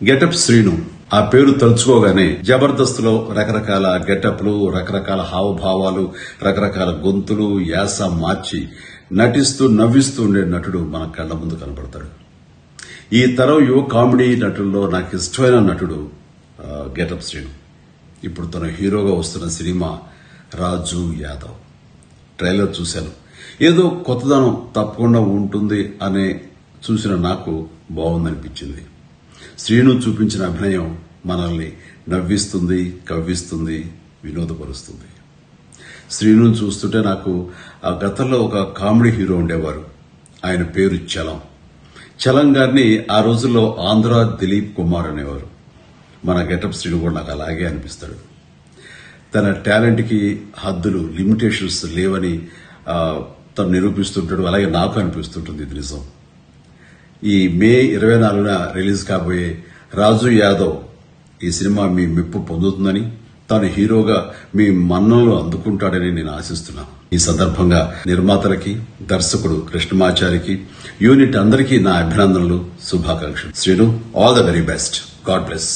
Getup Srinu ఆ పేరు తలుచుకోగానే జబర్దస్త్ లో రకరకాల గెటప్లు, రకరకాల హావభావాలు, రకరకాల గొంతులు, యాస మార్చి నటిస్తూ నవ్విస్తూ ఉండే నటుడు మన కళ్ల ముందు కనబడతాడు. ఈ తరం యువ కామెడీ నటుల్లో నాకు ఇష్టమైన నటుడు గెటప్ శ్రీను. ఇప్పుడు తన హీరోగా వస్తున్న సినిమా రాజు యాదవ్. ట్రైలర్ చూశాను. ఏదో కొత్తదనం తప్పకుండా ఉంటుంది అనే చూసిన నాకు బాగుందనిపించింది. శ్రీను చూపించిన అభినయం మనల్ని నవ్విస్తుంది, కవ్విస్తుంది, వినోదపరుస్తుంది. శ్రీను చూస్తుంటే నాకు ఆ గతంలో ఒక కామెడీ హీరో ఉండేవారు. ఆయన పేరు చలం. చలం గారిని ఆ రోజుల్లో ఆంధ్ర దిలీప్ కుమార్ అనేవారు. మన గెటప్ శ్రీను కూడా నాకు అలాగే అనిపిస్తాడు. తన టాలెంట్ కి హద్దులు, లిమిటేషన్స్ లేవని తను నిరూపిస్తుంటాడు. అలాగే నాకు అనిపిస్తుంటుంది. ఇది నిజం. ఈ మే 24న రిలీజ్ కాబోయే రాజు యాదవ్ ఈ సినిమా మీ మెప్పు పొందుతుందని, తాను హీరోగా మీ మన్ననలు అందుకుంటాడని నేను ఆశిస్తున్నాను. ఈ సందర్భంగా నిర్మాతలకి, దర్శకుడు కృష్ణమాచారికి, యూనిట్ అందరికీ నా అభినందనలు, శుభాకాంక్షలు. Srinu, all the very best. God bless.